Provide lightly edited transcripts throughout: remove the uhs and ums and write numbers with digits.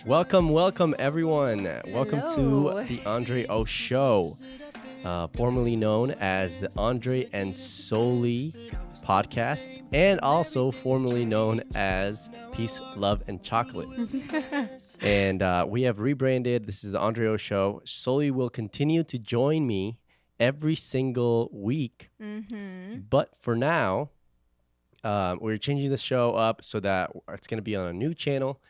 Welcome everyone. Welcome Hello. to the Andre O Show, formerly known as the Andre and Soli podcast, and also formerly known as Peace, Love, and Chocolate. And we have rebranded. This is the Andre O Show. Soli will continue to join me every single week, but for now, we're changing the show up so that it's going to be on a new channel.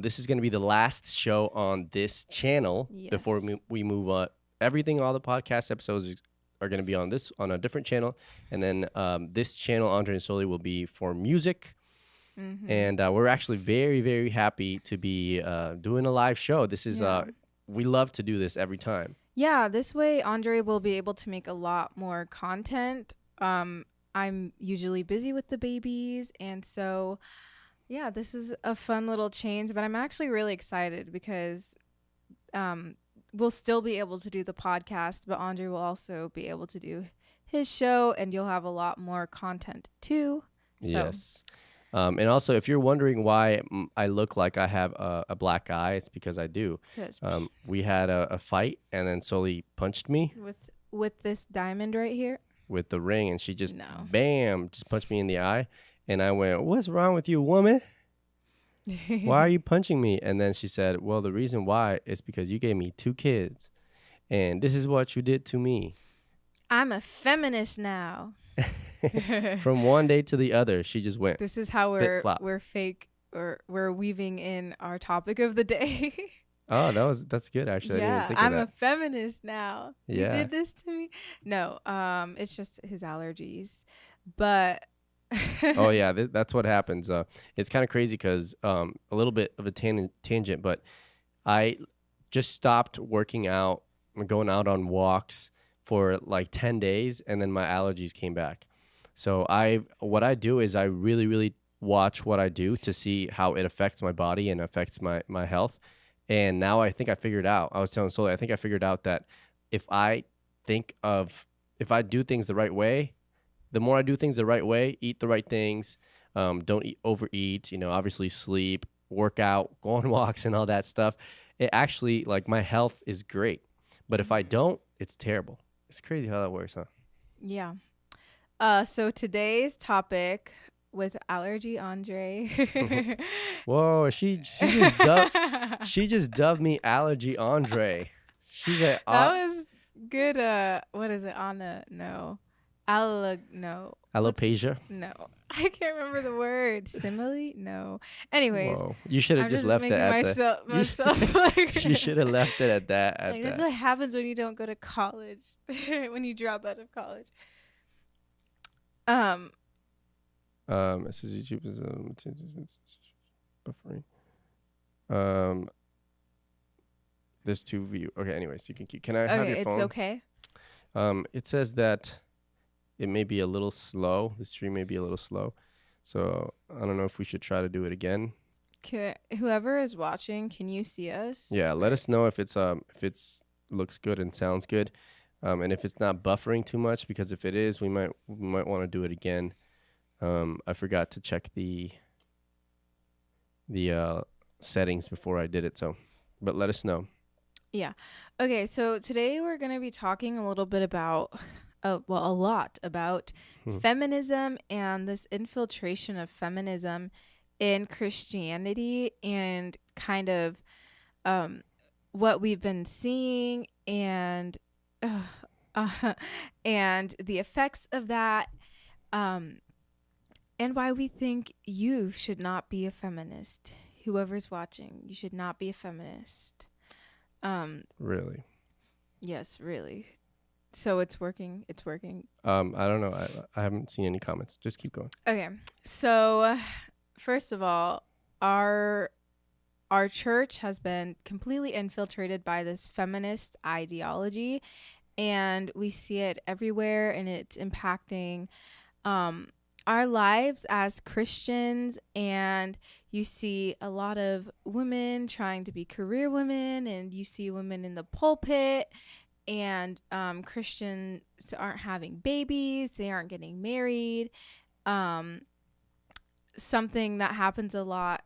This is going to be the last show on this channel before we move on. All the podcast episodes are going to be on a different channel. And then this channel, Andre and Soli, will be for music. And we're actually very, very happy to be doing a live show. This is, we love to do this every time. Yeah, this way Andre will be able to make a lot more content. I'm usually busy with the babies, and so yeah, this is a fun little change, but I'm actually really excited because we'll still be able to do the podcast, but Andre will also be able to do his show, and you'll have a lot more content too. So. Yes. And also, if you're wondering why I look like I have a black eye, it's because I do. We had a fight, and then Soli punched me. With this diamond right here? With the ring, and she just, bam, just punched me in the eye. And I went, "What's wrong with you, woman? Why are you punching me?" And then she said, "Well, the reason why is because you gave me 2 kids, and this is what you did to me." I'm a feminist now. From one day to the other, she just went. This is how we're fake, or we're weaving in our topic of the day. Oh, that's good actually. Yeah, I didn't even think of that. I'm a feminist now. Yeah. You did this to me? No, it's just his allergies. But oh yeah, that's what happens. It's kind of crazy because a little bit of a tangent, but I just stopped working out, going out on walks for like 10 days, and then my allergies came back. So what I do is I really, really watch what I do to see how it affects my body and affects my health. And now I think I figured out, I was telling Soli, I think I figured out that if I do things the right way, the more I do things the right way, eat the right things, don't overeat, obviously sleep, work out, go on walks and all that stuff, it actually, like, my health is great. But if I don't, it's terrible. It's crazy how that works, huh? Yeah. So today's topic with Allergy Andre. Whoa, she just dubbed me Allergy Andre. She's a that was good. What is it? No. Alopecia? No. I can't remember the word. Simile? No. Anyways. Whoa. You should have just left it at myself like, you should have left it at that. That's what happens when you don't go to college. When you drop out of college. It says YouTube is buffering. There's 2 view. Okay, anyways, you can keep. Can I have your phone? It's okay. It says that it may be a little slow. The stream may be a little slow. So I don't know if we should try to do it again. Whoever is watching, can you see us? Yeah, let us know if it's looks good and sounds good. And if it's not buffering too much, because if it is, we might want to do it again. I forgot to check the settings before I did it, but let us know. Yeah. Okay, so today we're going to be talking a little bit about a lot about feminism and this infiltration of feminism in Christianity, and kind of what we've been seeing, and and the effects of that, and why we think you should not be a feminist. Whoever's watching, you should not be a feminist. Really? Yes, really. So it's working. I don't know. I haven't seen any comments. Just keep going. Okay. So first of all, our church has been completely infiltrated by this feminist ideology, and we see it everywhere, and it's impacting our lives as Christians. And you see a lot of women trying to be career women, and you see women in the pulpit, and Christians aren't having babies, they aren't getting married. Something that happens a lot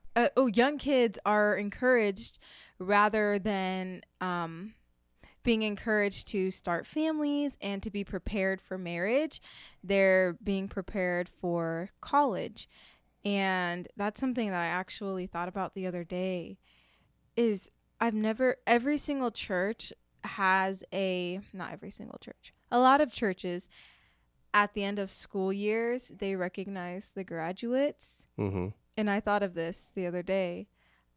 young kids are encouraged rather than being encouraged to start families and to be prepared for marriage. They're being prepared for college. And that's something that I actually thought about the other day is every single church has not every single church. A lot of churches at the end of school years, they recognize the graduates. Mm-hmm. And I thought of this the other day.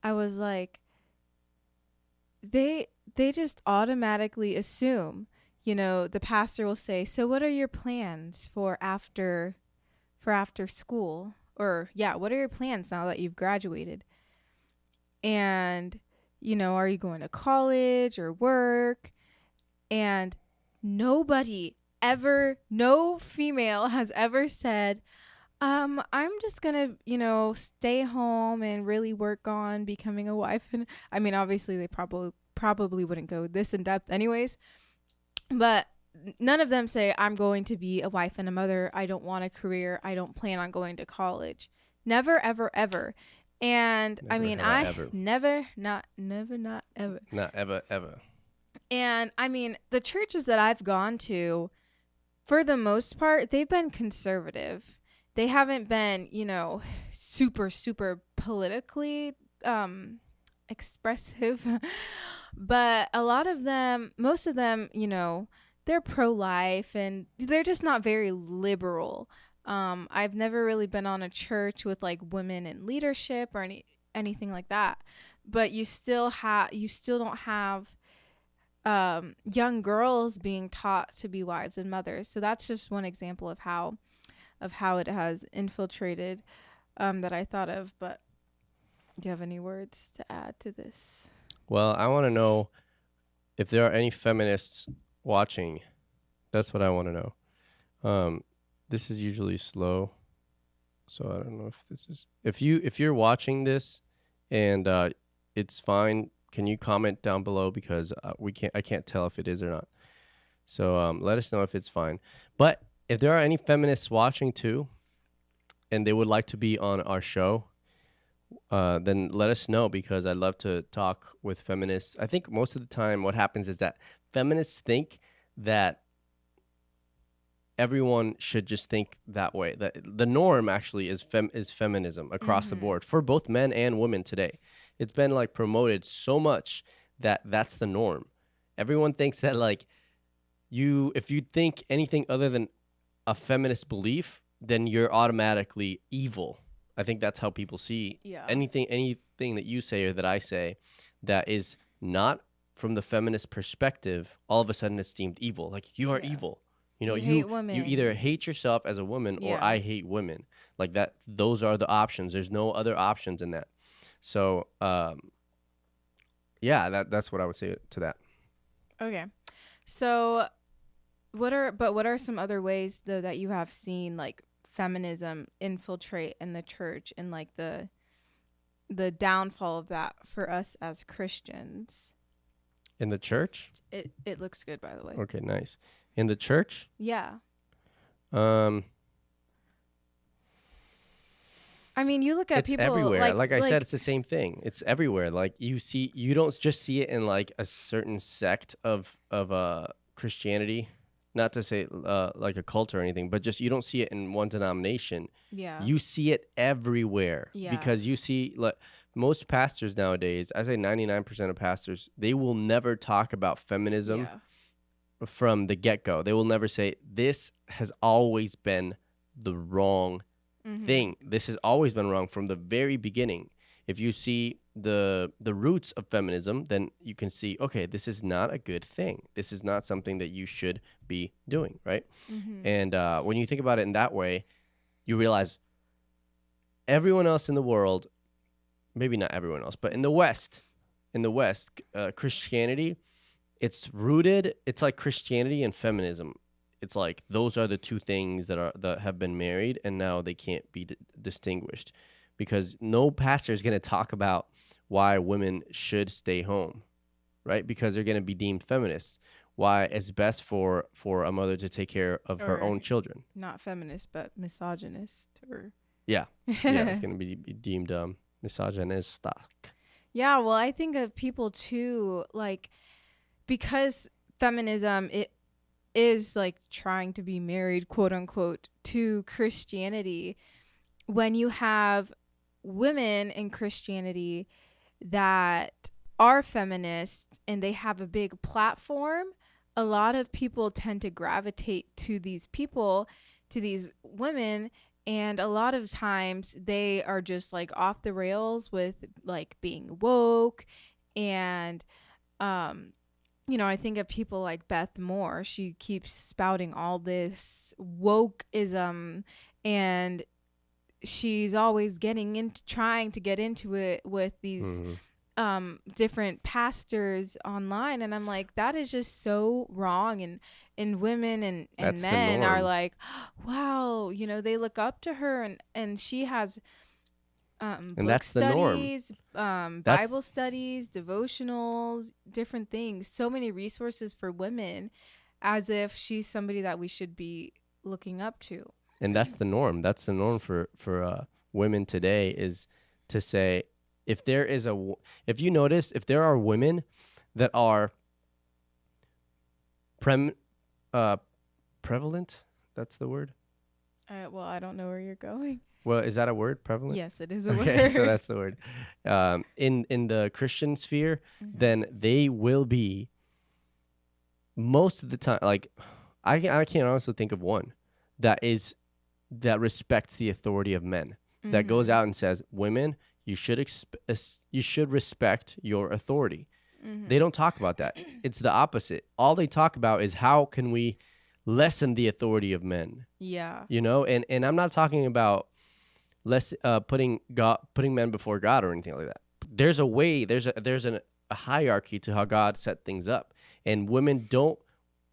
I was like, they just automatically assume, the pastor will say, "So what are your plans for after school?" Or, "Yeah, what are your plans now that you've graduated?" And, "Are you going to college or work?" And no female has ever said, I'm just gonna, stay home and really work on becoming a wife." And I mean, obviously they probably wouldn't go this in depth anyways, but none of them say, "I'm going to be a wife and a mother. I don't want a career. I don't plan on going to college." Never, ever, ever. And Never I mean, never, not ever. Not ever, ever. And I mean, the churches that I've gone to, for the most part, they've been conservative. They haven't been, super, super politically expressive. But most of them, they're pro-life and they're just not very liberal. I've never really been on a church with like women in leadership or anything like that. But you still don't have young girls being taught to be wives and mothers. So that's just one example of how it has infiltrated that I thought of. But do you have any words to add to this? Well, I want to know if there are any feminists watching. That's what I want to know. This is usually slow, so I don't know if this is. If you're watching this, and it's fine, can you comment down below, because I can't tell if it is or not. So let us know if it's fine. But if there are any feminists watching too, and they would like to be on our show, then let us know, because I'd love to talk with feminists. I think most of the time what happens is that feminists think that everyone should just think that way. That the norm actually is feminism across the board for both men and women today. It's been like promoted so much that that's the norm. Everyone thinks that like if you think anything other than a feminist belief, then you're automatically evil. I think that's how people see anything that you say or that I say that is not from the feminist perspective. All of a sudden it's deemed evil. Like, you are evil. You hate women. You either hate yourself as a woman or I hate women. Like that. Those are the options. There's no other options in that. So, that's what I would say to that. Okay. So what are some other ways though that you have seen like feminism infiltrate in the church and like the downfall of that for us as Christians? In the church? It looks good, by the way. Okay, nice. In the church? Yeah. I mean, you look at it's people everywhere. Like I said, it's the same thing. It's everywhere. Like you don't just see it in like a certain sect of Christianity. Not to say like a cult or anything, but just you don't see it in one denomination. Yeah. You see it everywhere. Yeah. Because you see, like most pastors nowadays, I say 99% of pastors, they will never talk about feminism from the get-go. They will never say, this has always been the wrong thing. This has always been wrong from the very beginning. If you see the roots of feminism, then you can see, okay, this is not a good thing. This is not something that you should be doing, right? And when you think about it in that way, you realize everyone else in the world, maybe not everyone else, but in the West, Christianity, it's like Christianity and feminism. It's like those are the two things that have been married, and now they can't be distinguished, because no pastor is going to talk about why women should stay home, right? Because they're going to be deemed feminists. Why it's best for a mother to take care of her own children. Not feminist, but misogynist, or it's going to be deemed Misogynistic. Yeah, well, I think of people too, like, because feminism, it is like trying to be married, quote unquote, to Christianity. When you have women in Christianity that are feminists and they have a big platform, a lot of people tend to gravitate to these people, to these women, and a lot of times they are just like off the rails with like being woke. And I think of people like Beth Moore. She keeps spouting all this wokeism, and she's always trying to get into it with these different pastors online. And I'm like, that is just so wrong. And women and That's the men are norm. like, wow, they look up to her, and she has And book that's the norm. studies, That's Bible studies, devotionals, different things, so many resources for women, as if she's somebody that we should be looking up to. and that's the norm. That's the norm for women today, is to say, if if you notice, if there are women that are prevalent, that's the word. Well, I don't know where you're going. Well, is that a word? Prevalent? Yes, it is a Okay, word. so that's the word. In the Christian sphere, then they will be most of the time. Like, I can't honestly think of one that respects the authority of men. That goes out and says, women, you should respect your authority. They don't talk about that. It's the opposite. All they talk about is how can we lessen the authority of men. Yeah. And I'm not talking about putting men before God or anything like that. There's a way. There's a hierarchy to how God set things up, and women don't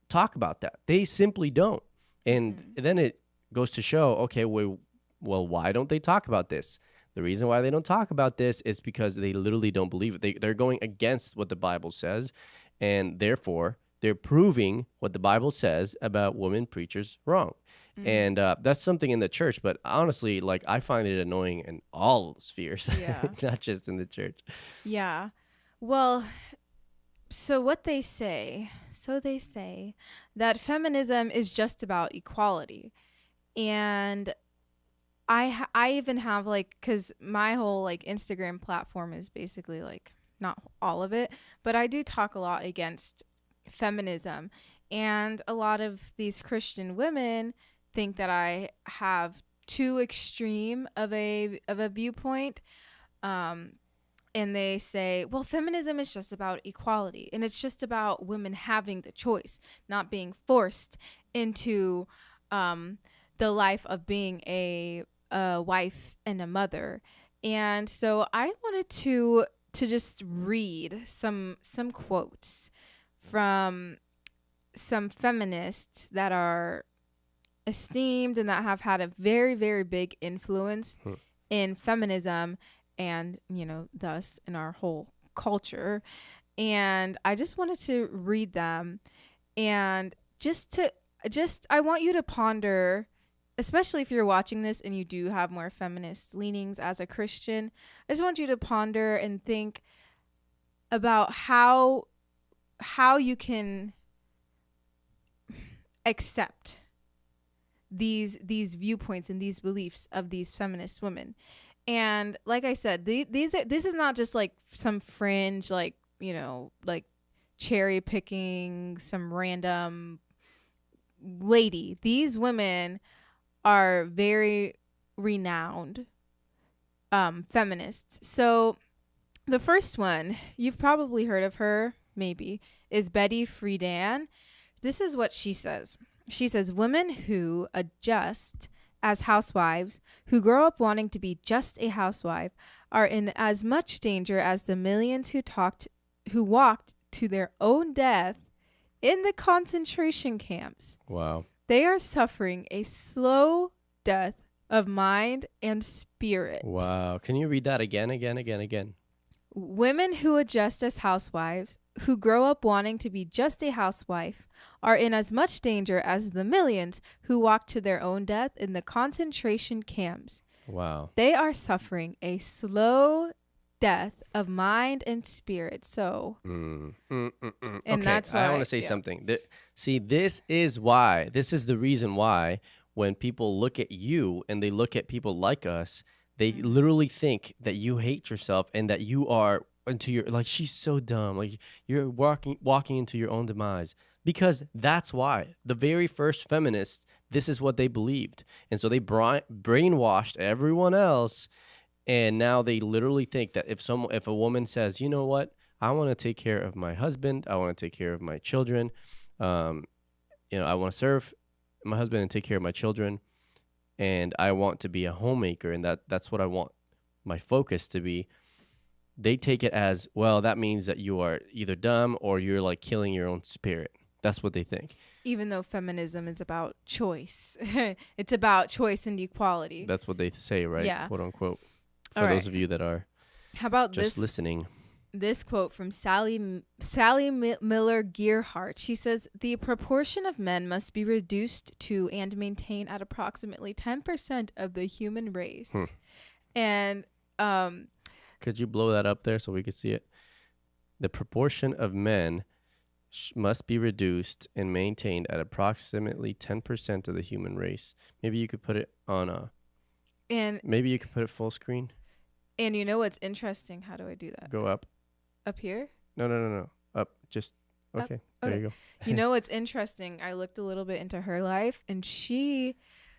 talk about that. They simply don't. And then it goes to show, okay, well, why don't they talk about this? The reason why they don't talk about this is because they literally don't believe it. They're going against what the Bible says, and therefore they're proving what the Bible says about women preachers wrong. And that's something in the church, but honestly, like, I find it annoying in all spheres, not just in the church. Yeah. Well, so they say that feminism is just about equality. And I even have, like, because my whole like Instagram platform is basically like, not all of it, but I do talk a lot against feminism. And a lot of these Christian women think that I have too extreme of a viewpoint. And they say, well, feminism is just about equality, and it's just about women having the choice, not being forced into the life of being a wife and a mother. And so I wanted to just read some quotes from some feminists that are esteemed and that have had a very, very big influence in feminism and, thus in our whole culture. And I just wanted to read them, and I want you to ponder, especially if you're watching this and you do have more feminist leanings as a Christian. I just want you to ponder and think about how you can accept these viewpoints and these beliefs of these feminist women. And like I said, this is not just like some fringe, like, like cherry picking some random lady. These women are very renowned feminists. So the first one, you've probably heard of her, maybe, is Betty Friedan. This is what she says. She says, women who adjust as housewives, who grow up wanting to be just a housewife, are in as much danger as the millions who walked to their own death in the concentration camps. Wow. They are suffering a slow death of mind and spirit. Wow. Can you read that again? Women who adjust as housewives, who grow up wanting to be just a housewife, are in as much danger as the millions who walked to their own death in the concentration camps. Wow. They are suffering a slow death of mind and spirit. So, and Okay, that's why I want to say something. See, this is the reason why when people look at you and they look at people like us, they literally think that you hate yourself and that you are into your, like, she's so dumb. Like, you're walking into your own demise. Because that's why the very first feminists, this is what they believed. And so they brainwashed everyone else. And now they literally think that if a woman says, you know what, I want to take care of my husband, I want to take care of my children, I want to serve my husband and take care of my children, and I want to be a homemaker, and that's what I want my focus to be. They take it as, well, that means that you are either dumb or you're like killing your own spirit. That's what they think. Even though feminism is about choice, it's about choice and equality. That's what they say, right? Yeah. Quote unquote. For those of you that are how about just listening. This quote from Sally Miller Gearhart. She says, the proportion of men must be reduced to and maintained at approximately 10% of the human race. And could you blow that up there so we could see it? The proportion of men must be reduced and maintained at approximately 10% of the human race. Maybe you could put it on maybe you could put it full screen. And you know what's interesting? How do I do that? Go up. Up here? No. Up. Just okay. There you go. You know what's interesting? I looked a little bit into her life, and she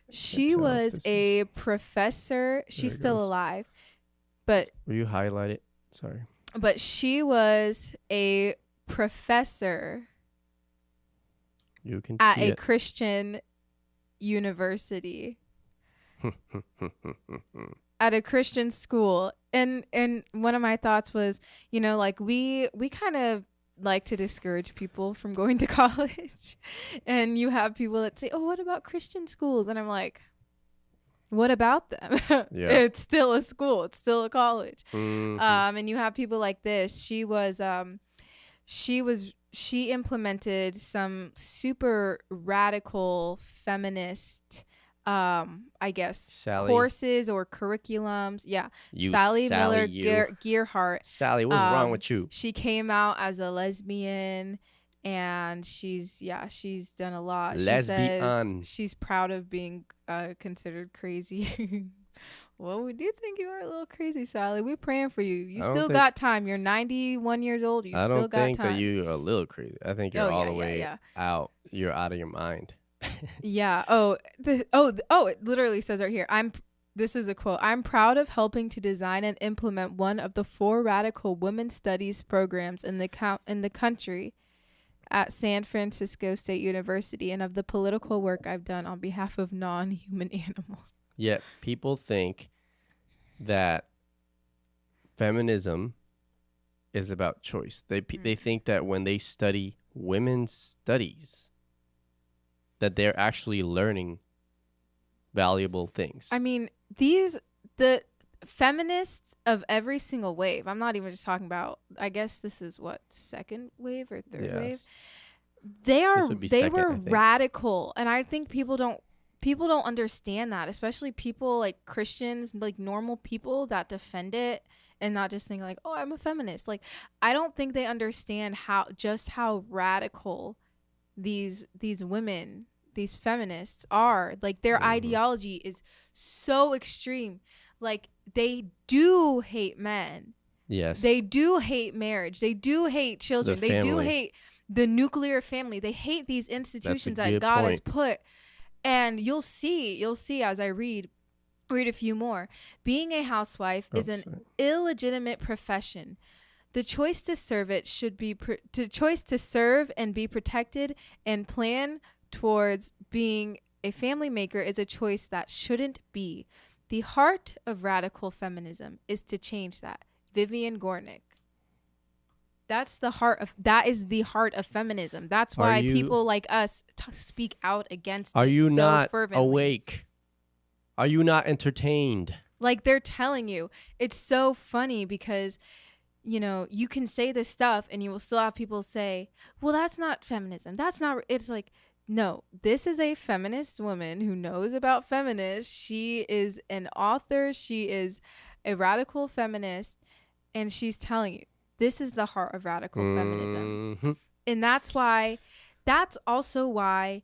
was a professor. She's still alive, but will you highlight it? Sorry. But she was a professor you can at see a it. Christian university. At a Christian school. And one of my thoughts was, like we kind of like to discourage people from going to college. And you have people that say, oh, what about Christian schools? And I'm like, what about them? Yeah. It's still a school. It's still a college. And you have people like this. She implemented some super radical feminist I guess courses or curriculums. Yeah. Sally Miller Gearhart. Sally, what's wrong with you? She came out as a lesbian, and she's done a lot. Lesbian. She says she's proud of being considered crazy. Well, we do think you are a little crazy, Sally. We're praying for you. You still got time. You're 91 years old. You still got time. I don't think that you are a little crazy. I think you're all the way out. You're out of your mind. Yeah. It literally says right here. This is a quote. I'm proud of helping to design and implement one of the 4 radical women's studies programs in the country at San Francisco State University, and of the political work I've done on behalf of non-human animals. Yet people think that feminism is about choice. They think that when they study women's studies, that they're actually learning valuable things. I mean, the feminists of every single wave, I'm not even just talking about, I guess this is what, second wave or third wave? They were radical. And I think people don't understand that, especially people like Christians, like normal people that defend it and not just think like, oh, I'm a feminist. Like, I don't think they understand how radical these women, these feminists are. Like, their ideology is so extreme. Like, they do hate men. Yes. They do hate marriage. They do hate children. They do hate the nuclear family. They hate these institutions that God has put. And you'll see as I read a few more. Being a housewife is an illegitimate profession. The choice to serve and be protected and plan towards being a family maker is a choice that shouldn't be. The heart of radical feminism is to change that. Vivian Gornick. That is the heart of feminism. That's why people like us speak out against it. Are you so not fervently. Awake? Are you not entertained? Like, they're telling you. It's so funny because, you can say this stuff and you will still have people say, well, that's not feminism. That's not. It's like, no, this is a feminist woman who knows about feminists. She is an author. She is a radical feminist. And she's telling you, this is the heart of radical feminism. Mhm. And that's also why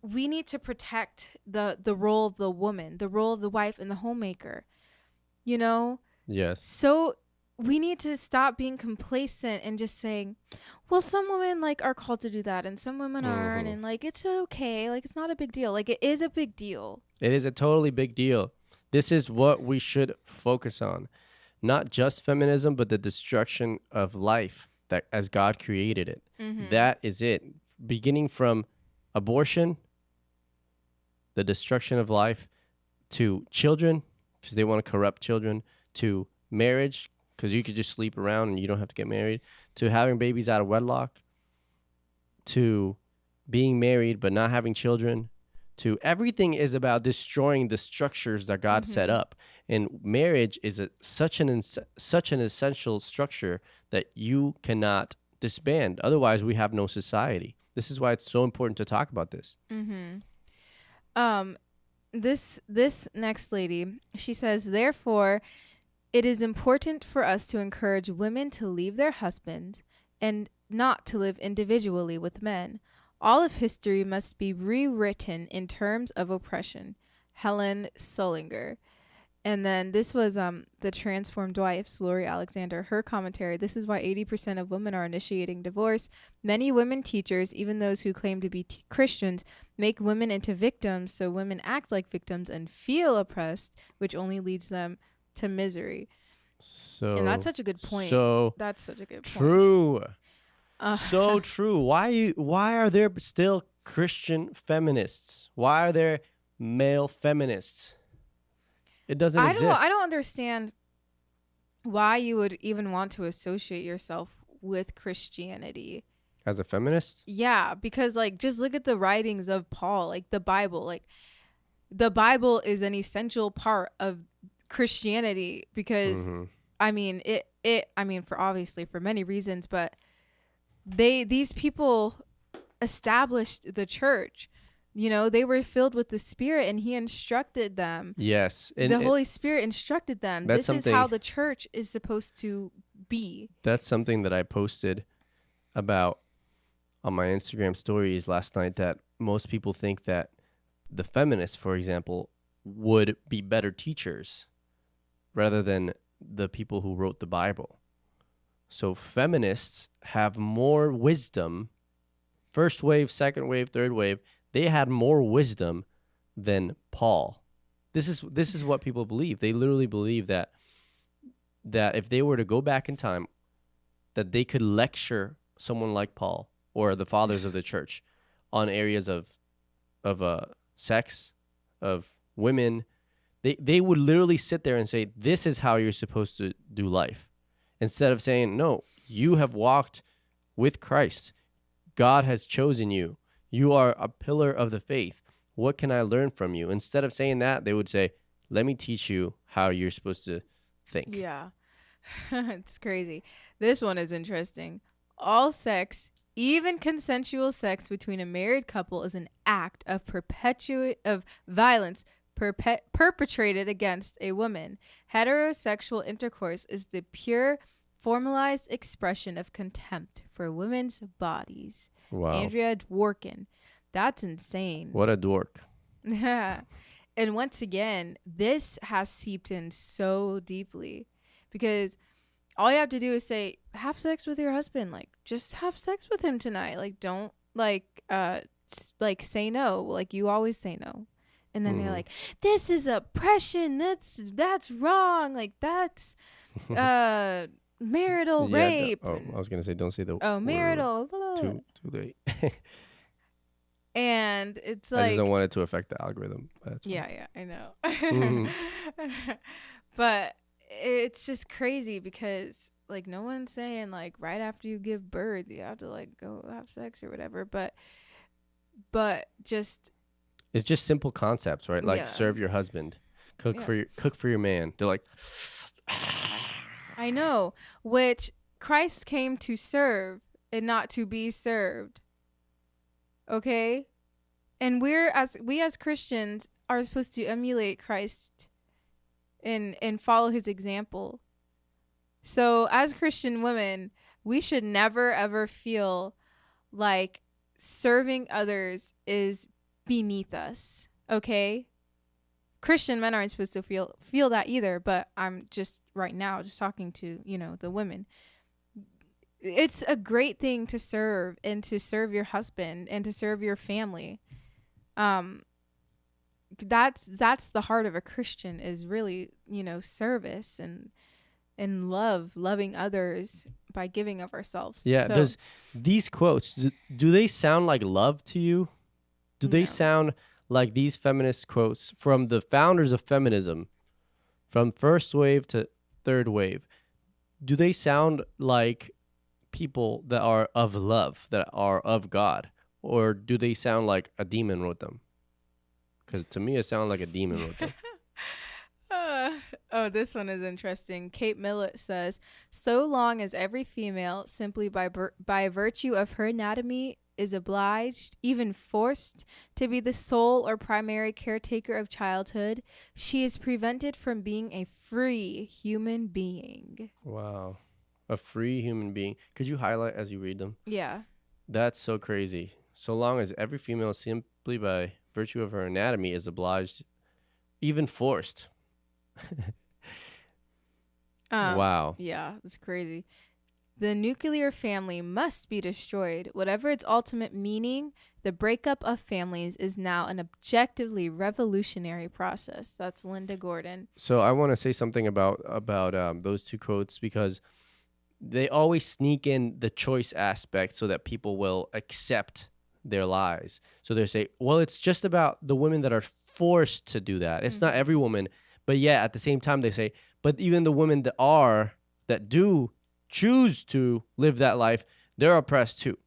we need to protect the role of the woman, the role of the wife and the homemaker, you know? Yes. So we need to stop being complacent and just saying, well, some women like are called to do that and some women aren't, and like it's okay, like it's not a big deal. Like it is a big deal. It is a totally big deal. This is what we should focus on. Not just feminism, but the destruction of life that as God created it. That is it. Beginning from abortion, the destruction of life, to children, because they want to corrupt children, to marriage, because you could just sleep around and you don't have to get married, to having babies out of wedlock, to being married but not having children, to everything is about destroying the structures that God set up. And marriage is such an essential structure that you cannot disband. Otherwise, we have no society. This is why it's so important to talk about this. This next lady, she says, therefore, it is important for us to encourage women to leave their husband and not to live individually with men. All of history must be rewritten in terms of oppression. Helen Sullinger. And then this was the Transformed Wives, Lori Alexander, her commentary. This is why 80% of women are initiating divorce. Many women teachers, even those who claim to be Christians, make women into victims, so women act like victims and feel oppressed, which only leads them to misery. And that's such a good point. That's such a good point. True. So true. Why are there still Christian feminists? Why are there male feminists? It doesn't exist. I don't understand why you would even want to associate yourself with Christianity. As a feminist? Yeah, because like just look at the writings of Paul, like the Bible. Like the Bible is an essential part of Christianity because I mean for many reasons, but these people established the church. You know, they were filled with the Spirit and he instructed them. Yes. The Holy Spirit instructed them. This is how the church is supposed to be. That's something that I posted about on my Instagram stories last night, that most people think that the feminists, for example, would be better teachers rather than the people who wrote the Bible. So feminists have more wisdom. First wave, second wave, third wave. They had more wisdom than Paul. This is what people believe. They literally believe that if they were to go back in time, that they could lecture someone like Paul or the fathers of the church on areas of sex, of women. They would literally sit there and say, this is how you're supposed to do life. Instead of saying, no, you have walked with Christ. God has chosen you. You are a pillar of the faith. What can I learn from you? Instead of saying that, they would say, let me teach you how you're supposed to think. Yeah. It's crazy. This one is interesting. All sex, even consensual sex between a married couple, is an act of violence perpetrated against a woman. Heterosexual intercourse is the pure, formalized expression of contempt for women's bodies. Wow. Andrea Dworkin. That's insane. What a dork. And once again, this has seeped in so deeply because all you have to do is say, have sex with your husband. Like, just have sex with him tonight. Like, don't say no. Like, you always say no. And then they're like, this is oppression. That's wrong. Like, that's marital rape. I was gonna say, don't say the marital. Too late. And it's like, I just don't want it to affect the algorithm. Yeah, I know. But it's just crazy because like no one's saying like right after you give birth you have to like go have sex or whatever. But just it's just simple concepts, right? Like serve your husband, cook for your man. They're like, I know, which Christ came to serve and not to be served. Okay? And we as Christians are supposed to emulate Christ and follow his example. So as Christian women, we should never ever feel like serving others is beneath us. Okay? Christian men aren't supposed to feel that either, but I'm just right now just talking to, the women. It's a great thing to serve and to serve your husband and to serve your family. That's the heart of a Christian, is really, service and loving others by giving of ourselves. Yeah. So, Does these quotes, do they sound like love to you? Do they no. sound like these feminist quotes from the founders of feminism, from first wave to third wave? Do they sound like people that are of love, that are of God? Or do they sound like a demon wrote them? Because to me, it sounds like a demon wrote them. Oh, this one is interesting. Kate Millett says, so long as every female, simply by virtue of her anatomy, is obliged, even forced, to be the sole or primary caretaker of childhood, she is prevented from being a free human being. Wow. A free human being. Could you highlight as you read them? Yeah. That's so crazy. So long as every female, simply by virtue of her anatomy, is obliged, even forced. Wow. Yeah, that's crazy. The nuclear family must be destroyed. Whatever its ultimate meaning, the breakup of families is now an objectively revolutionary process. That's Linda Gordon. So I want to say something about those two quotes, because they always sneak in the choice aspect so that people will accept their lies. So they say, well, it's just about the women that are forced to do that. It's not every woman. But yeah, at the same time, they say, but even the women that do choose to live that life, they're oppressed too.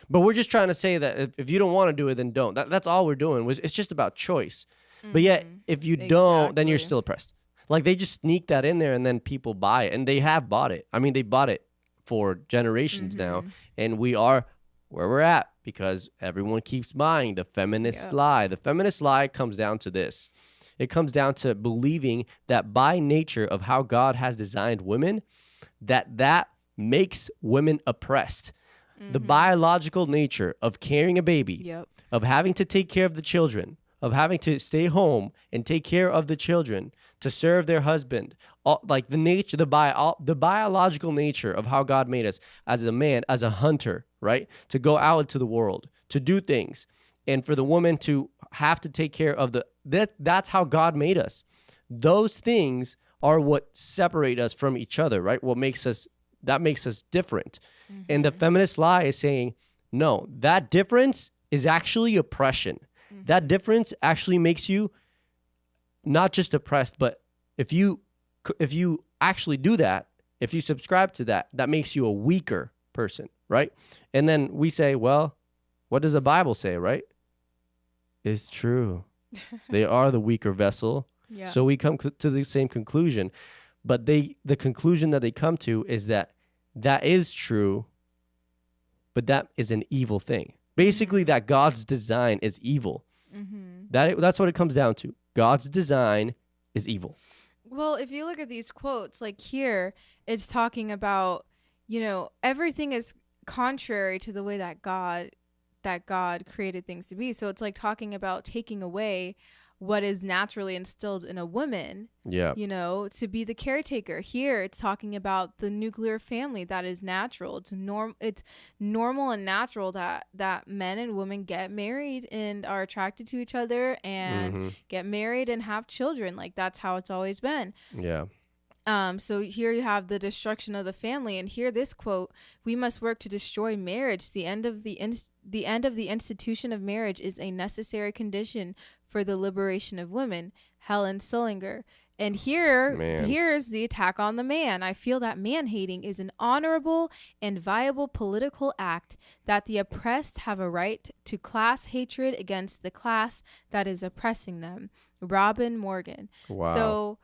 But we're just trying to say that if you don't want to do it, then don't. That's all we're doing. It's just about choice. But yet, if you don't, then you're still oppressed. Like, they just sneak that in there, and then people buy it. And they have bought it. I mean, they bought it for generations now. And we are where we're at because everyone keeps buying the feminist lie. The feminist lie comes down to this. It comes down to believing that by nature of how God has designed women, that makes women oppressed. The biological nature of carrying a baby, of having to take care of the children, of having to stay home and take care of the children, to serve their husband, like the biological nature of how God made us as a man, as a hunter, right? To go out into the world, to do things. And for the woman to have to take care of that's how God made us. Those things are what separate us from each other, right? That makes us different. And the feminist lie is saying, no, that difference is actually oppression. That difference actually makes you not just oppressed, but if you actually do that, if you subscribe to that, that makes you a weaker person, right? And then we say, well, what does the Bible say, right? It's true. They are the weaker vessel. Yeah. So we come to the same conclusion. But the conclusion that they come to is that is true, but that is an evil thing. Basically, that God's design is evil. That's what it comes down to. God's design is evil. Well, if you look at these quotes, like here, it's talking about, everything is contrary to the way that God created things to be. So it's like talking about taking away what is naturally instilled in a woman, to be the caretaker. Here it's talking about the nuclear family that is natural. It's normal and natural that men and women get married and are attracted to each other and get married and have children. Like, that's how it's always been. Yeah. So here you have the destruction of the family, and here this quote: "We must work to destroy marriage. The end of the institution of marriage is a necessary condition for the liberation of women." Helen Sullinger. And here's the attack on the man. "I feel that man-hating is an honorable and viable political act, that the oppressed have a right to class hatred against the class that is oppressing them." Robin Morgan. Wow. So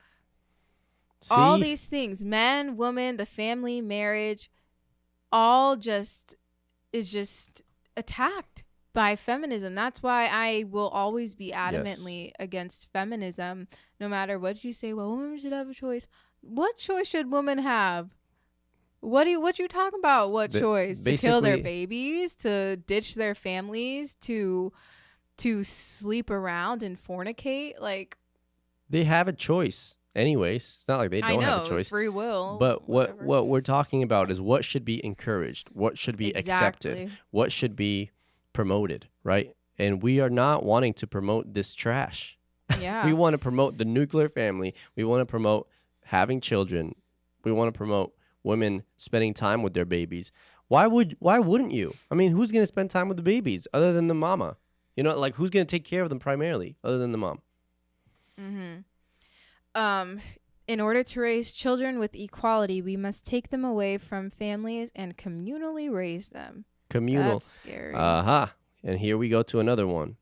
all these things, men, woman, the family, marriage, all is just attacked by feminism. That's why I will always be Yes. adamantly against feminism, no matter what you say. Well, women should have a choice. What choice should women have? What you talking about? What choice? To kill their babies, to ditch their families, to sleep around and fornicate? Like, they have a choice anyways. It's not like they don't have a choice. Free will. But what we're talking about is what should be encouraged, what should be accepted, what should be promoted, right? And we are not wanting to promote this trash. Yeah. We want to promote the nuclear family. We want to promote having children. We want to promote women spending time with their babies. Why wouldn't you? I mean, who's going to spend time with the babies other than the mama? You know, like, who's going to take care of them primarily other than the mom? In order to raise children with equality, we must take them away from families and communally raise them. Communal. That's scary. And here we go to another one.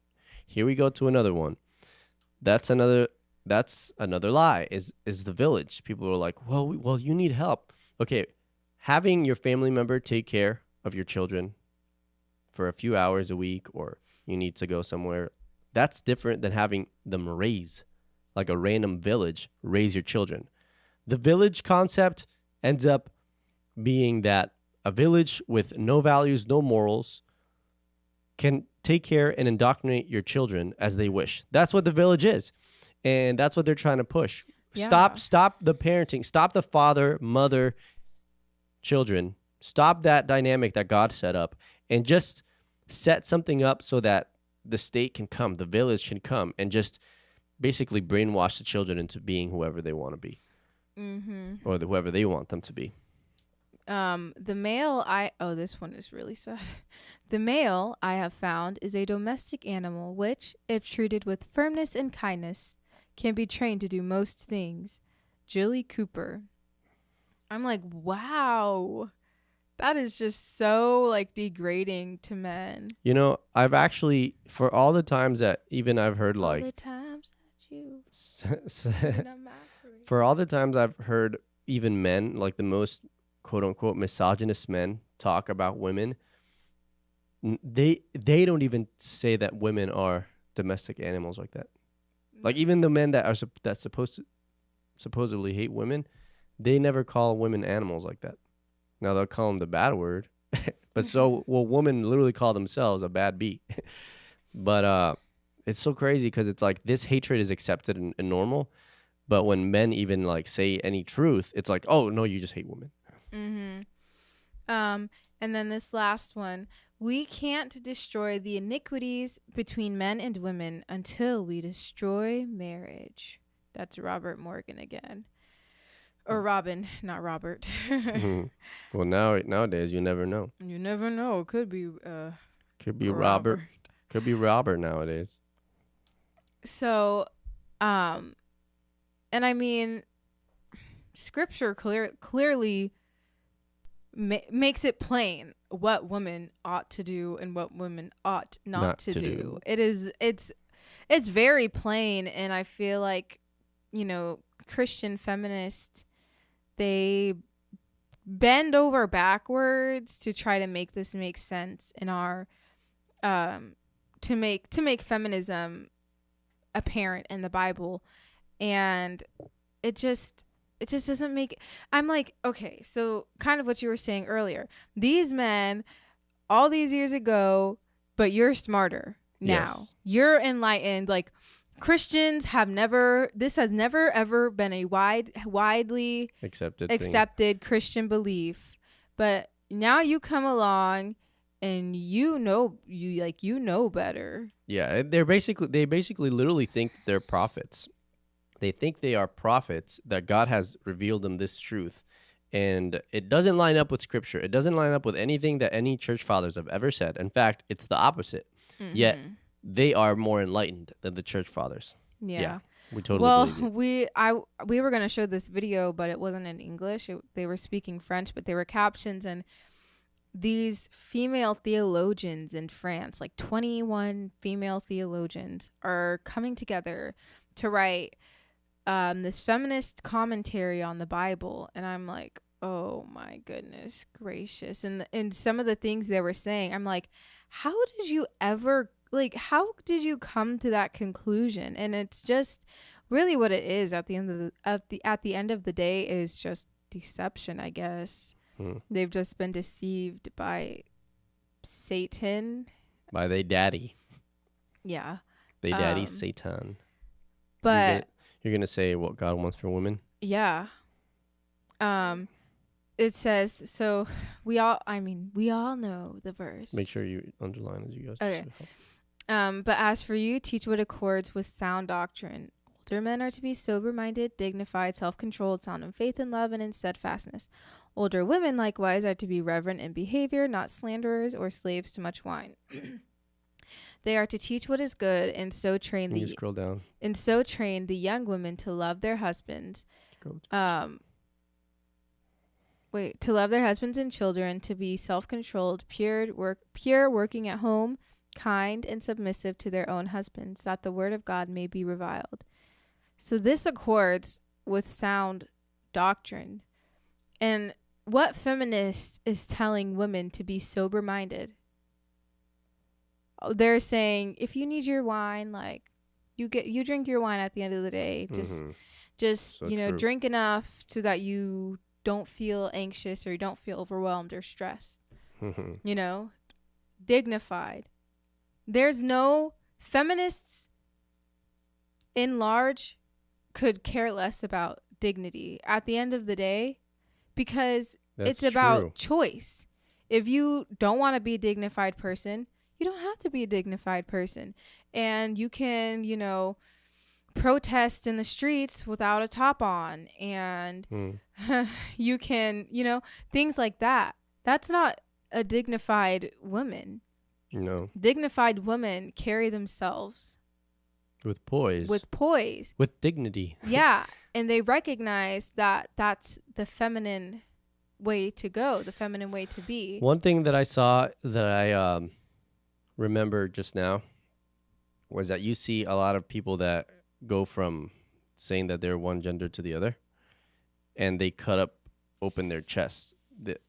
That's another lie is the village. People are like, well, you need help. Okay, having your family member take care of your children for a few hours a week, or you need to go somewhere, that's different than having them raise, like a random village, raise your children. The village concept ends up being that a village with no values, no morals, can take care and indoctrinate your children as they wish. That's what the village is. And that's what they're trying to push. Yeah. Stop the parenting. Stop the father, mother, children. Stop that dynamic that God set up, and just set something up so that the state can come, the village can come, and just basically brainwash the children into being whoever they want to be, or whoever they want them to be. The male this one is really sad. The male I have found is a domestic animal which, if treated with firmness and kindness, can be trained to do most things. Jilly Cooper. I'm like, wow, that is just so like degrading to men. You know, I've actually, for all the times that even I've heard like, all the times that you for all the times I've heard even men, like the most quote unquote misogynist men, talk about women, they don't even say that women are domestic animals like that. Like, even the men that supposedly hate women, they never call women animals like that. Now they'll call them the bad word, but women literally call themselves a bad bee. But it's so crazy because it's like this hatred is accepted and normal, but when men even like say any truth, it's like, oh no, you just hate women. And then this last one. We can't destroy the iniquities between men and women until we destroy marriage. That's Robert Morgan again. Or Robin, not Robert. Well, nowadays, you never know. You never know. Could be Robert. Could be Robert nowadays. So, and I mean, Scripture clearly makes it plain what women ought to do and what women ought not to do. It's very plain, and I feel like, you know, Christian feminists, they bend over backwards to try to make this make sense in our to make feminism apparent in the Bible, and it just doesn't make. I'm like, okay, so kind of what you were saying earlier. These men, all these years ago, but you're smarter now. Yes. You're enlightened. Like, Christians this has never ever been a widely accepted Christian belief. But now you come along and you know better. Yeah, they basically literally think they're prophets. They think they are prophets, that God has revealed them this truth. And it doesn't line up with Scripture. It doesn't line up with anything that any church fathers have ever said. In fact, it's the opposite. Yet they are more enlightened than the church fathers. Yeah, we totally believe you. We were going to show this video, but it wasn't in English. They were speaking French, but they were captions. And these female theologians in France, like 21 female theologians, are coming together to write this feminist commentary on the Bible. And I'm like, Oh my goodness gracious. And some of the things they were saying, I'm like, how did you ever, like, how did you come to that conclusion? And it's just really what it is at the end at the end of the day is just deception, I guess. They've just been deceived by Satan. By they daddy. Yeah. They daddy Satan. But you're gonna say what God wants for women? yeah. It says, so we all know the verse. Make sure you underline as you go. Okay. But as for you, teach what accords with sound doctrine. Older men are to be sober-minded, dignified, self-controlled, sound in faith and love, and in steadfastness. Older women, likewise, are to be reverent in behavior, not slanderers or slaves to much wine. They are to teach what is good, and so train scroll down. And so train the young women to love their husbands. To love their husbands and children, to be self-controlled, pure, working at home, kind and submissive to their own husbands, that the word of God may be reviled. So this accords with sound doctrine. And what feminist is telling women to be sober-minded? They're saying, if you need your wine, like, you drink your wine at the end of the day. Just so true. Drink enough so that you don't feel anxious or you don't feel overwhelmed or stressed. Dignified. There's no feminists in large could care less about dignity at the end of the day, because it's about choice. If you don't want to be a dignified person, you don't have to be a dignified person. And you can, protest in the streets without a top on, and you can, things like that. That's not a dignified woman. No. Dignified women carry themselves with poise. With dignity. Yeah. And they recognize that that's the feminine way to go, the feminine way to be. One thing that I saw that I remember just now was that you see a lot of people that go from saying that they're one gender to the other, and they open their chest.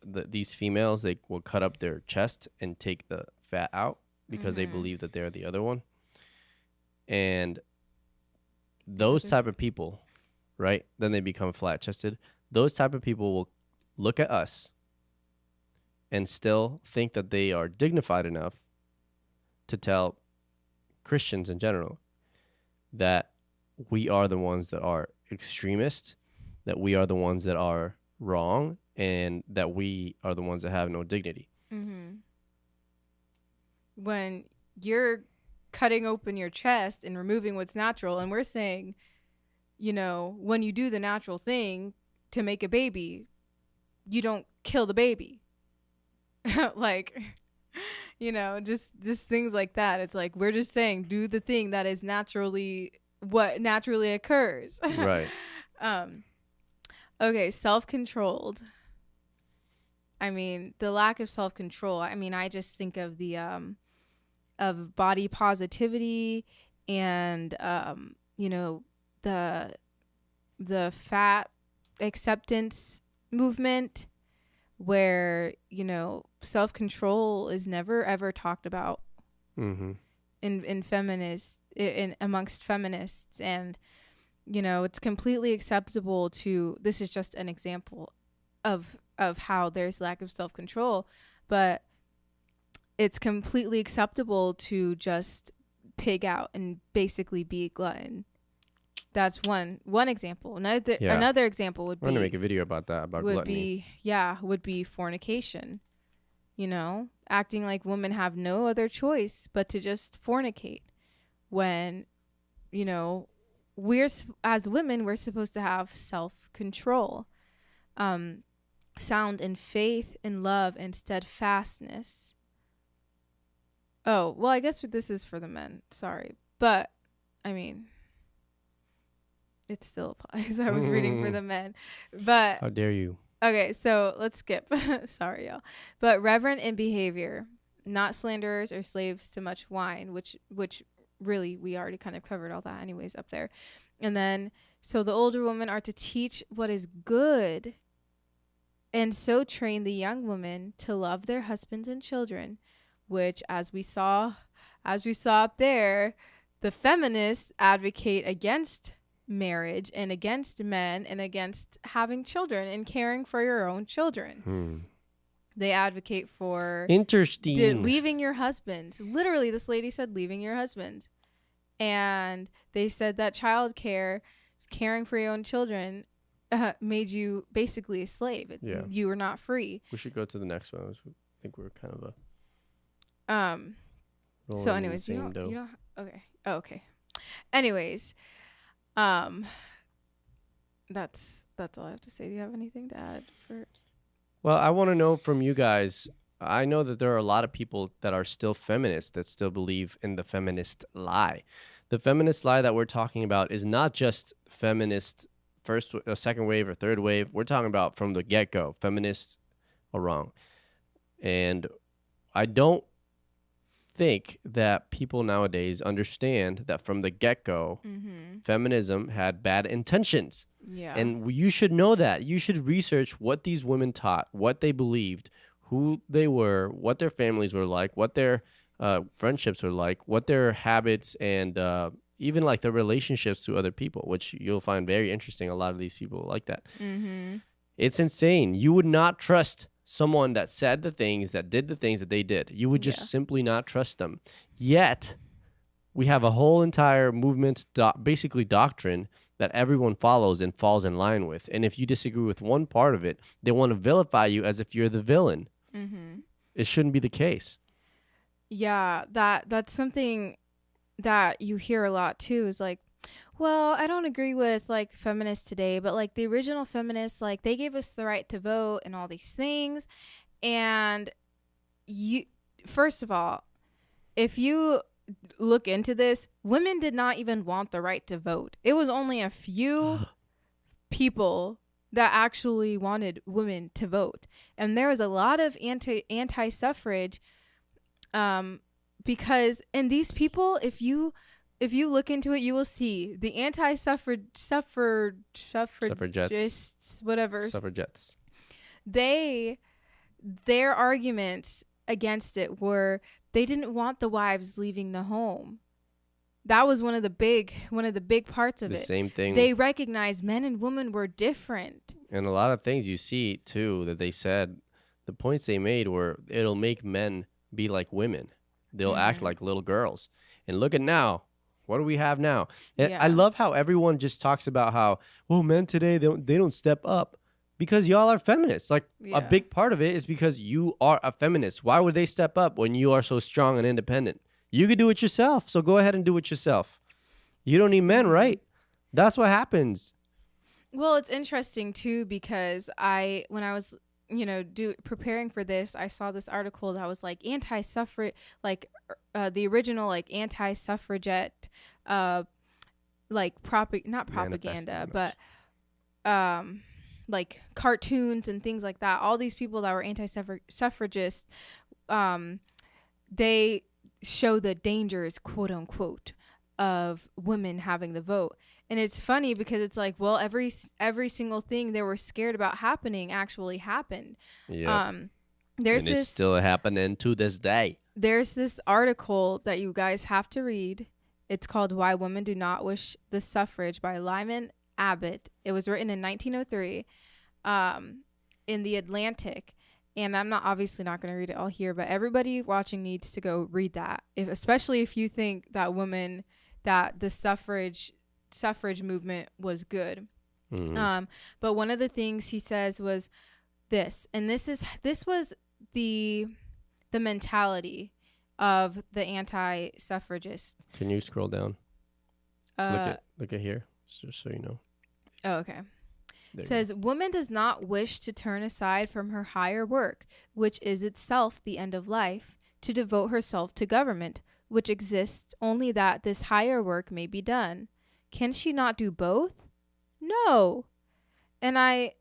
These females, they will cut up their chest and take the fat out because they believe that they're the other one. And those type of people, right? Then they become flat-chested. Those type of people will look at us and still think that they are dignified enough to tell Christians in general that we are the ones that are extremists, that we are the ones that are wrong, and that we are the ones that have no dignity. When you're cutting open your chest and removing what's natural, and we're saying, when you do the natural thing to make a baby, you don't kill the baby. Like, just things like that. It's like, we're just saying, do the thing that is what naturally occurs. Right. Okay, self-controlled. I mean, the lack of self-control. I mean, I just think of the of body positivity and the fat acceptance movement, where self-control is never ever talked about in feminists, amongst feminists. And it's completely acceptable to, this is just an example of how there's lack of self-control, but it's completely acceptable to just pig out and basically be a glutton. That's one example. Another example would be, we're gonna make a video about that, about gluttony. Would be fornication. Acting like women have no other choice but to just fornicate, when as women, we're supposed to have self-control, sound in faith and love and steadfastness. Oh, well, I guess this is for the men. Sorry. But, I mean, it still applies. I was reading for the men. But how dare you? Okay, so let's skip. Sorry, y'all. But reverent in behavior, not slanderers or slaves to much wine, which really, we already kind of covered all that anyways up there. And then, so the older women are to teach what is good and so train the young women to love their husbands and children, which, as we saw up there, the feminists advocate against marriage and against men and against having children and caring for your own children. They advocate for leaving your husband. Literally, this lady said leaving your husband. And they said that childcare, caring for your own children, made you basically a slave. Yeah. You were not free. We should go to the next one. I think we're kind of a... So anyways, you don't... Okay. Oh, okay. Anyways, that's all I have to say. Do you have anything to add for... Well, I want to know from you guys. I know that there are a lot of people that are still feminists that still believe in the feminist lie. The feminist lie that we're talking about is not just feminist first, second wave or third wave. We're talking about from the get-go. Feminists are wrong. And I don't think that people nowadays understand that from the get-go, feminism had bad intentions. Yeah. And you should know that. You should research what these women taught, what they believed, who they were, what their families were like, what their friendships were like, what their habits and even like their relationships to other people, which you'll find very interesting. A lot of these people like that. It's insane. You would not trust someone that said the things, that did the things that they did. You would just simply not trust them. Yet, we have a whole entire movement, basically doctrine, that everyone follows and falls in line with. And if you disagree with one part of it, they want to vilify you as if you're the villain. It shouldn't be the case. Yeah, that's something that you hear a lot too, is like, well, I don't agree with like feminists today, but like the original feminists, like they gave us the right to vote and all these things. And first of all, if you look into this, women did not even want the right to vote. It was only a few people that actually wanted women to vote. And there was a lot of anti-suffrage because, and these people, if you look into it, you will see the suffragists, whatever. Suffragettes. Their arguments against it were they didn't want the wives leaving the home. That was one of the big parts of it. The same thing. They recognized men and women were different. And a lot of things you see too that they said, the points they made were it'll make men be like women. They'll act like little girls. And look at now. What do we have now? And I love how everyone just talks about how, well, men today, they don't step up because y'all are feminists. Like a big part of it is because you are a feminist. Why would they step up when you are so strong and independent? You could do it yourself. So go ahead and do it yourself. You don't need men, right? That's what happens. Well, it's interesting too, because when I was, preparing for this, I saw this article that was like anti-suffrage, like the original like anti-suffragette, like not propaganda, but like cartoons and things like that. All these people that were anti-suffragists, they show the dangers, quote unquote, of women having the vote. And it's funny because it's like, well, every single thing they were scared about happening actually happened. Yeah. It's still happening to this day. There's this article that you guys have to read. It's called Why Women Do Not Wish the Suffrage by Lyman Abbott. It was written in 1903 in The Atlantic. And I'm obviously not going to read it all here, but everybody watching needs to go read that. Especially if you think that the suffrage movement was good. But one of the things he says was this, and this was the mentality of the anti-suffragists. Can you scroll down? Look at here, just so you know. Oh, okay. It says, woman does not wish to turn aside from her higher work, which is itself the end of life, to devote herself to government, which exists only that this higher work may be done. Can she not do both? No. And I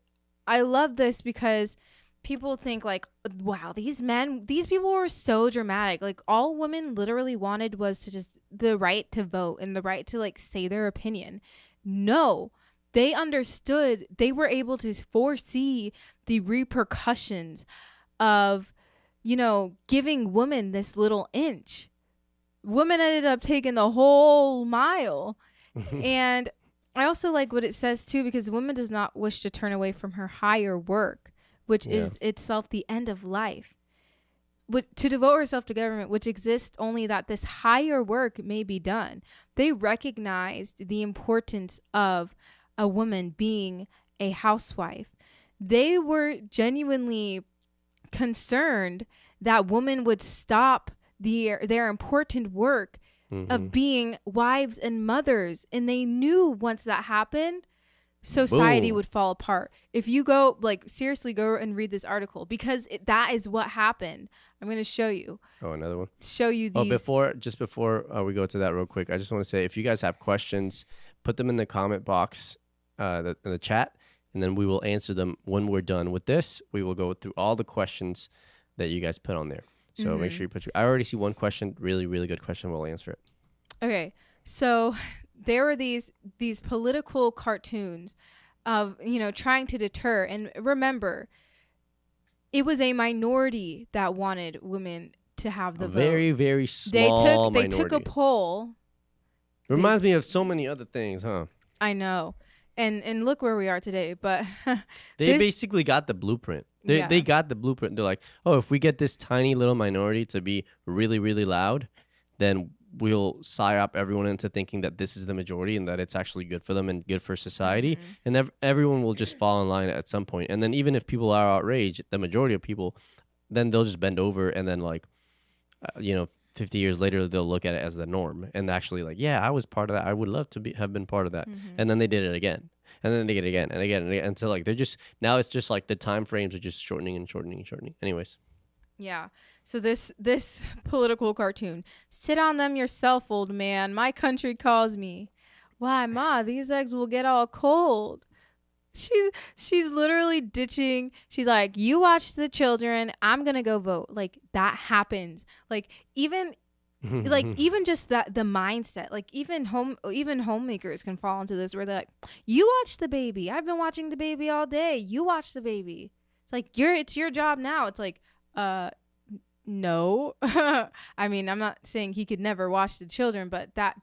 love this because people think like, wow, these people were so dramatic. Like all women literally wanted was to just the right to vote and the right to like say their opinion. No. they understood, they were able to foresee the repercussions of, you know, giving women this little inch. Women ended up taking the whole mile. And I also like what it says too, because a woman does not wish to turn away from her higher work, which is itself the end of life. But to devote herself to government, which exists only that this higher work may be done. They recognized the importance of a woman being a housewife. They were genuinely concerned that women would stop their important work of being wives and mothers. And they knew once that happened, society would fall apart. If you go, like, seriously, go and read this article, because that is what happened. I'm going to show you. Oh, another one. Show you these. Oh, before we go to that real quick, I just want to say, if you guys have questions, put them in the comment box, in the chat, and then we will answer them when we're done with this. We will go through all the questions that you guys put on there. So make sure you put I already see one question, really, really good question. We'll answer it. Okay. So there were these political cartoons of, you know, trying to deter. And remember, it was a minority that wanted women to have the vote. Very, very small They minority. took a poll. Reminds me of so many other things, huh? I know. And look where we are today. But they basically got the blueprint. They got the blueprint. They're like, oh, if we get this tiny little minority to be really, really loud, then we'll psyop everyone into thinking that this is the majority and that it's actually good for them and good for society. And everyone will just fall in line at some point. And then even if people are outraged, the majority of people, then they'll just bend over and then, like, 50 years later, they'll look at it as the norm and actually, like, yeah, I was part of that. I would love to have been part of that. And then they did it again. And then they did it again and again and again. And so, like, now it's just like the time frames are just shortening and shortening and shortening. Anyways. Yeah. So this political cartoon. Sit on them yourself, old man. My country calls me. Why, Ma, these eggs will get all cold. She's literally ditching. She's like, you watch the children. I'm going to go vote. Like, that happens. Like, even just the mindset, like, even homemakers can fall into this where they're like, you watch the baby. I've been watching the baby all day. You watch the baby. It's like, it's your job now. It's like, no. I mean, I'm not saying he could never watch the children, but that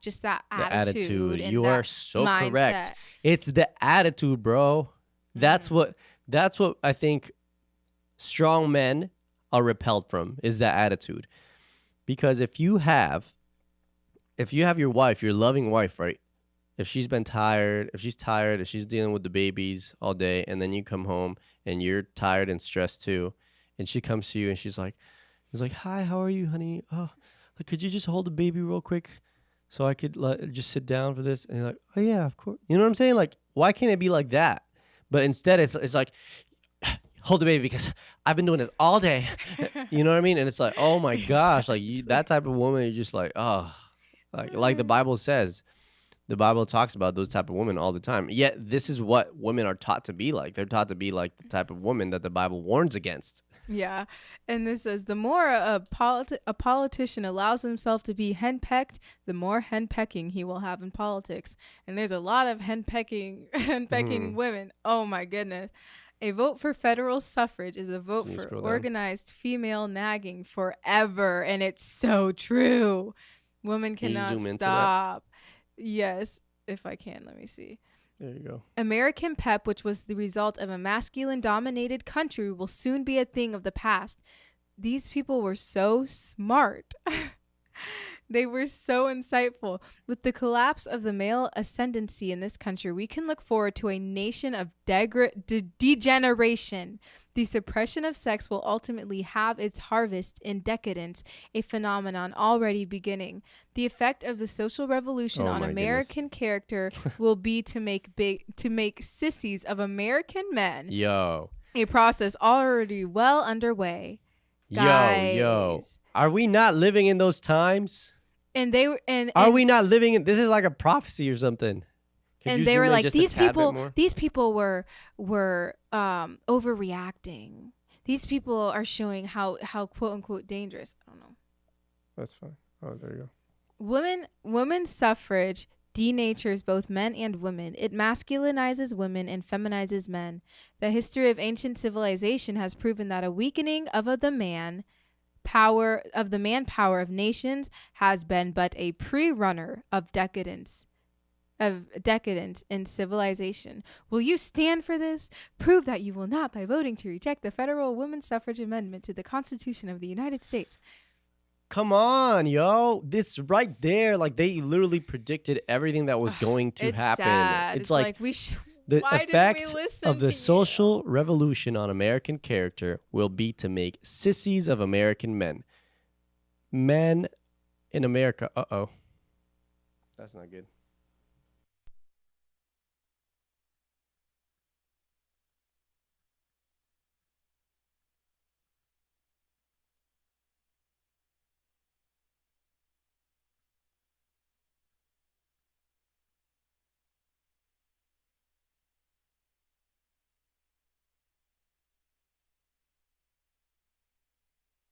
attitude. And you are so mindset. Correct. It's the attitude, bro. That's what I think strong men are repelled from, is that attitude. Because if you have your wife, your loving wife, right? If she's tired, if she's dealing with the babies all day, and then you come home and you're tired and stressed too, and she comes to you and she's like, hi, how are you, honey? Oh, like, could you just hold the baby real quick so I could just sit down for this? And you're like, oh yeah, of course. You know what I'm saying? Like, why can't it be like that? But instead it's like, hold the baby because I've been doing this all day. You know what I mean? And it's like, oh my gosh, like, that type of woman, you're just like, oh, like the Bible says. The Bible talks about those type of women all the time. Yet this is what women are taught to be like. They're taught to be like the type of woman that the Bible warns against. Yeah. And this says, the more a politician allows himself to be henpecked, the more henpecking he will have in politics. And there's a lot of henpecking women. Oh my goodness. A vote for federal suffrage is a vote for organized female nagging forever. And it's so true. Women cannot stop. Yes, if I can, let me see. There you go. American pep, which was the result of a masculine-dominated country, will soon be a thing of the past. These people were so smart. They were so insightful. With the collapse of the male ascendancy in this country, we can look forward to a nation of degeneration. The suppression of sex will ultimately have its harvest in decadence, a phenomenon already beginning. The effect of the social revolution on American character will be to make sissies of American men. Yo. A process already well underway. Guys. Yo. Are we not living in those times? And they were, and are we not living in? This is like a prophecy or something. And they were like, these people were overreacting. These people are showing how quote unquote dangerous. I don't know. That's fine. Oh, there you go. Women's suffrage denatures both men and women. It masculinizes women and feminizes men. The history of ancient civilization has proven that a weakening of the manpower of nations has been but a pre-runner of decadence in civilization. Will you stand for this? Prove that you will not by voting to reject the federal women's suffrage amendment to the Constitution of the United States. Come on, yo. This right there, like they literally predicted everything that was going to It's happen. sad. It's like the why didn't effect we listen of the to social revolution on American character will be to make sissies of American men. Men in America. Uh-oh. That's not good.